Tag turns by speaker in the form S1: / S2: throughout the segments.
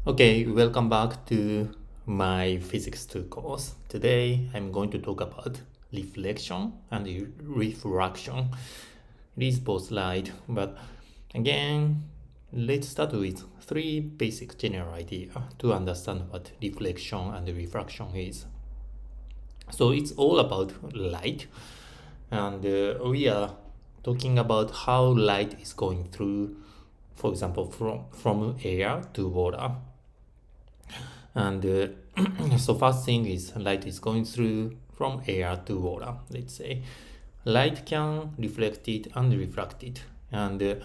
S1: Okay, welcome back to my Physics 2 course. Today I'm going to talk about reflection and refraction. It is both light, but again, let's start with three basic general ideas to understand what reflection and refraction is. So it's all about light, and we are talking about how light is going through, for example, from air to water. And so first thing is light is going through from air to water, let's say. Light can reflect it and refract it. And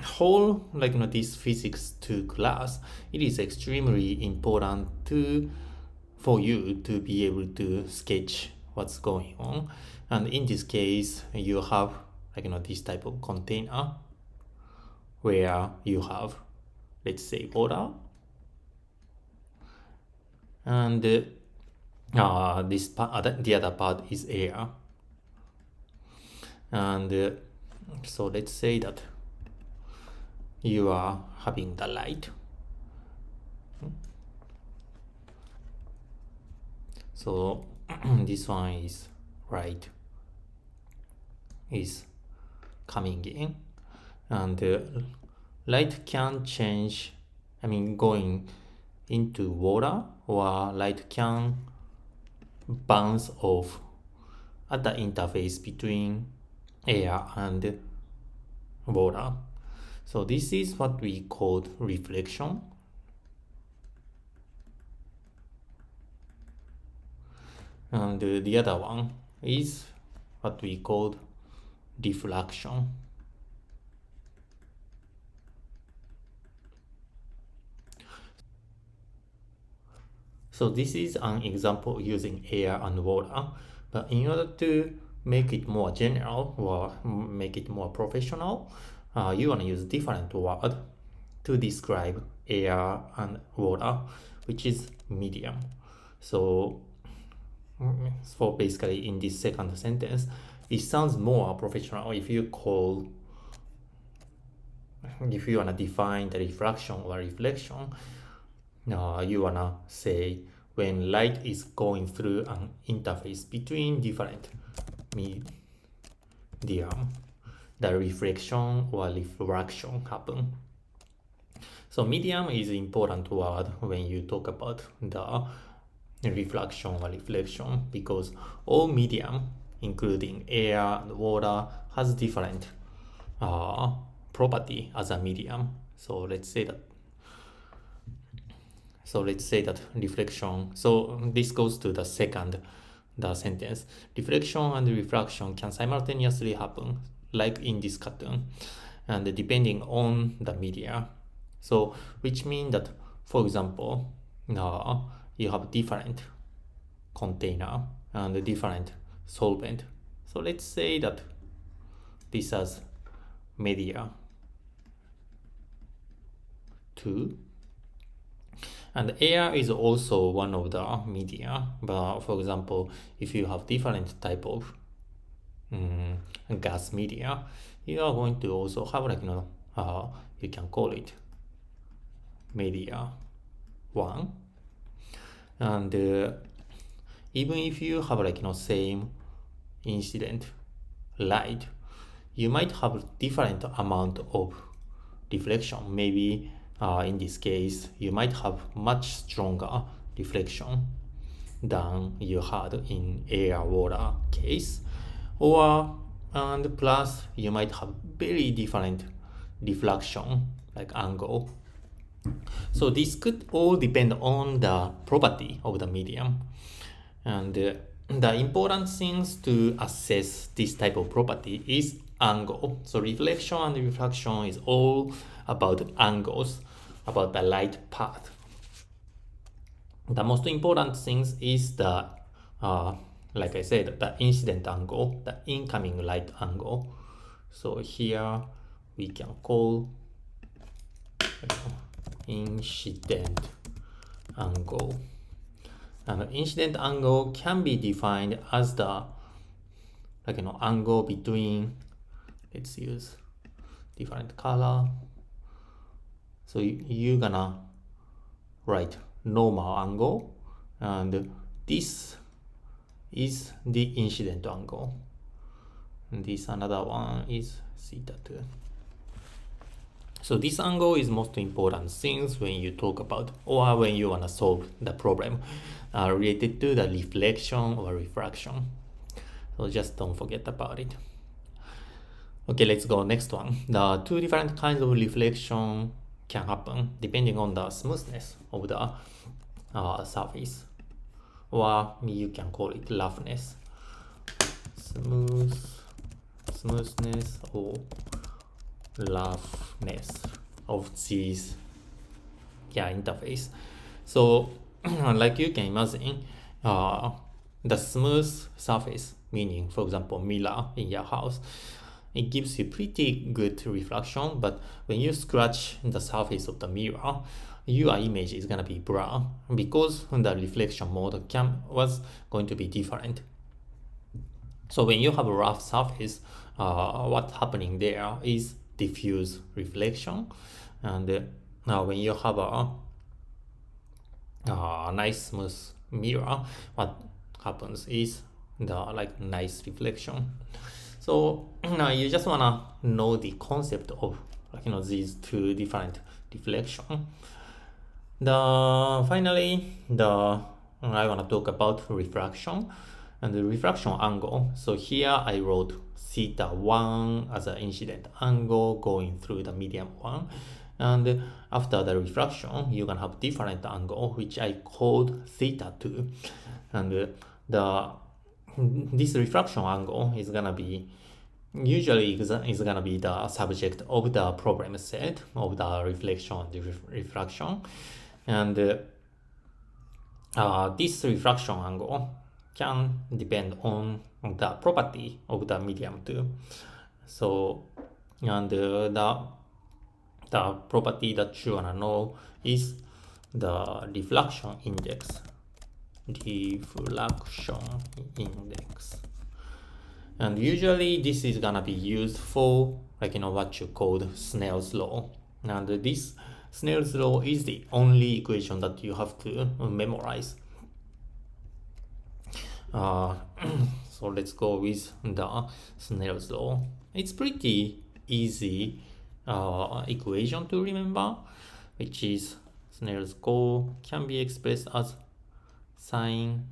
S1: whole this physics 2 class, it is extremely important for you to be able to sketch what's going on. And in this case, you have this type of container where you have, let's say, water, and this part, the other part is air. And so let's say that you are having the light. So this one is light is coming in, and light can change, going into water, or light can bounce off at the interface between air and water. So this is what we call reflection. And the other one is what we call diffraction. So this is an example using air and water, but in order to make it more general or make it more professional, you want to use different word to describe air and water, which is medium. So for basically in this second sentence, it sounds more professional if you want to define the refraction or reflection. You want to say when light is going through an interface between different medium, the reflection or refraction happen. So medium is an important word when you talk about the refraction or reflection, because all medium, including air and water, has different property as a medium. So let's say that reflection. So this goes to the sentence. Reflection and refraction can simultaneously happen, like in this cartoon, and depending on the media. So which means that, for example, you have different container and different solvent. So let's say that this is media 2, and air is also one of the media. But for example, if you have different type of gas media, you are going to also have you can call it media 1. And even if you have same incident light, you might have different amount of reflection. Maybe in this case, you might have much stronger reflection than you had in air water case, and plus you might have very different diffraction, like angle. So this could all depend on the property of the medium, and the important things to assess this type of property is angle. So reflection and refraction is all about angles, about the light path. The most important things is the like I said, the incident angle, the incoming light angle. So here we can call incident angle. And the incident angle can be defined as the angle between, let's use different color. So you're gonna write normal angle, and this is the incident angle. And this another one is theta 2. So this angle is most important things when you talk about or when you want to solve the problem related to the reflection or refraction. So just don't forget about it. Okay, let's go next one. The two different kinds of reflection can happen depending on the smoothness of the surface, or you can call it roughness. Smoothness or roughness of these interface. So like you can imagine, the smooth surface, meaning for example mirror in your house, it gives you pretty good reflection, but when you scratch the surface of the mirror, your image is gonna be blurred because the reflection mode was going to be different. So when you have a rough surface, what's happening there is diffuse reflection, and when you have a nice smooth mirror, what happens is the nice reflection. So you just wanna know the concept of these two different reflection. Finally, I wanna talk about refraction and the refraction angle. So here I wrote theta 1 as an incident angle going through the medium 1, and after the refraction you can have different angle which I called theta 2, and this refraction angle is gonna be usually is gonna be the subject of the problem set of the reflection and refraction, and this refraction angle can depend on the property of the medium too. So, and the property that you wanna know is the refraction index. And usually this is gonna be used for what you call Snell's law. And this Snell's law is the only equation that you have to memorize. So let's go with the Snell's law. It's pretty easy equation to remember, which is Snell's law can be expressed as sine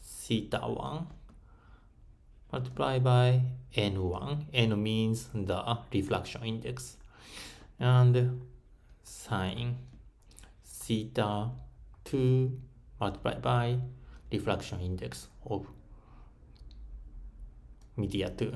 S1: theta 1 multiplied by n1. N means the refraction index, and sine theta 2 multiplied by refraction index of media 2.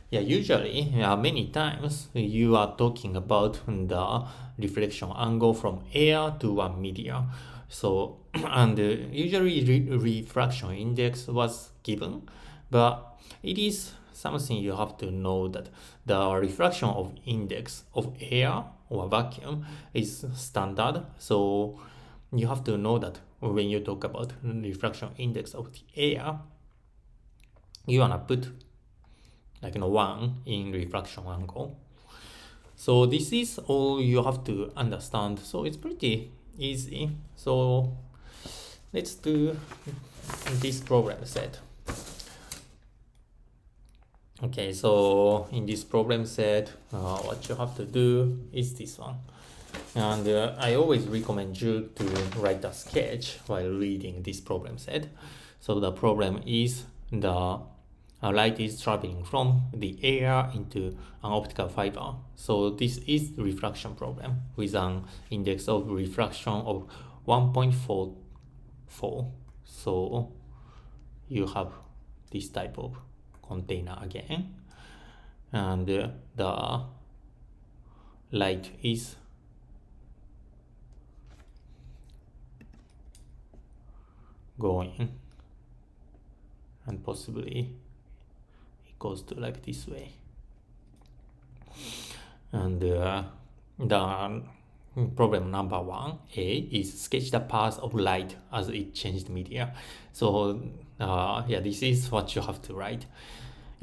S1: Usually many times you are talking about the reflection angle from air to one media. So and usually refraction index was given, but it is something you have to know that the refraction of index of air or vacuum is standard. So you have to know that when you talk about refraction index of the air, you wanna put 1 in refraction angle. So this is all you have to understand. So it's pretty easy. So let's do this problem set. Okay, so in this problem set, what you have to do is this one. And I always recommend you to write a sketch while reading this problem set. So the problem is the light is traveling from the air into an optical fiber. So this is the refraction problem with an index of refraction of 1.44. So you have this type of container again, and the light is going, and possibly it goes to this way, and the problem number 1A is sketch the path of light as it changed media. So this is what you have to write.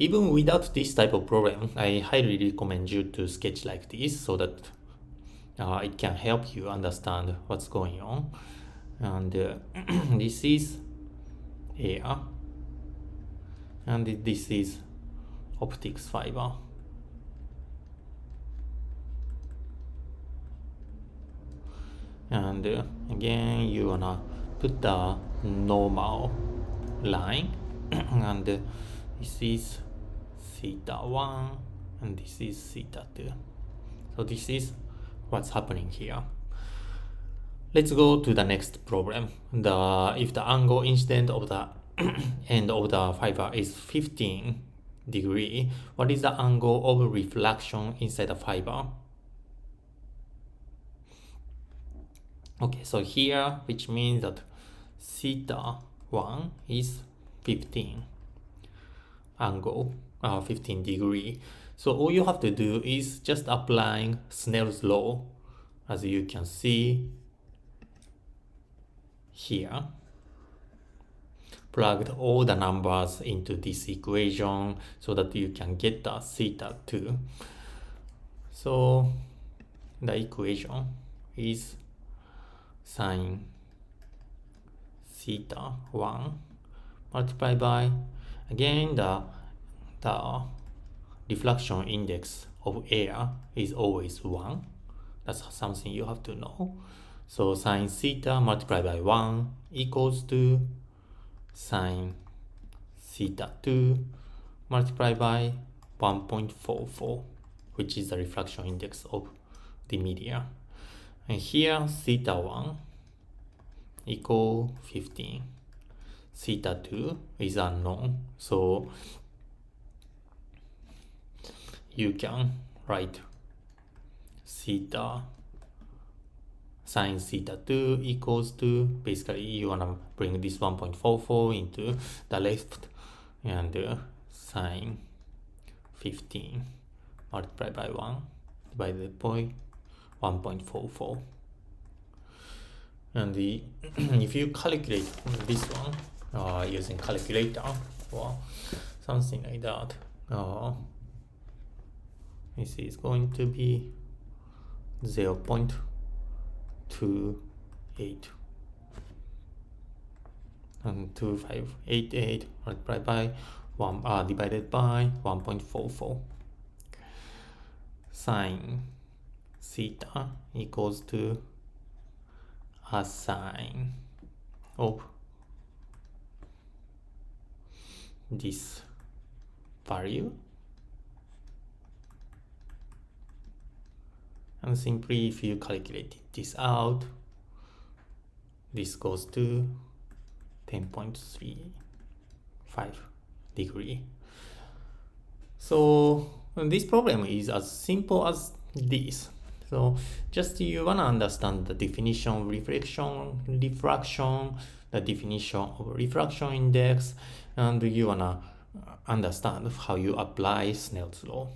S1: Even without this type of problem, I highly recommend you to sketch like this, so that it can help you understand what's going on. And this is air, and this is optics fiber. And again, you wanna put the normal line and this is theta 1 and this is theta 2. So this is what's happening here. Let's go to the next problem. If the angle incident of the end of the fiber is 15 degree, what is the angle of reflection inside the fiber? Okay, so here, which means that theta 1 is 15 angle, 15 degree. So all you have to do is just applying Snell's law, as you can see here. Plugged all the numbers into this equation so that you can get the theta 2. So the equation is sine theta 1 multiplied by, again, the diffraction index of air is always 1. That's something you have to know. So sine theta multiplied by 1 equals to sine theta 2 multiplied by 1.44, which is the refraction index of the media. And here theta 1 equal 15. Theta 2 is unknown, so you can write theta sine theta 2 equals to, basically you want to bring this 1.44 into the left, and sine 15 multiplied by 1 divided by 1.44. And if you calculate this one using calculator or something like that, this is going to be 0.28 and 2588 multiplied by 1 divided by 1.44. Sine theta equals to a sine of this value, and simply if you calculate this out, this goes to 10.35 degree. So this problem is as simple as this. So just you want to understand the definition of reflection, diffraction, the definition of refraction index, and you want to understand how you apply Snell's law.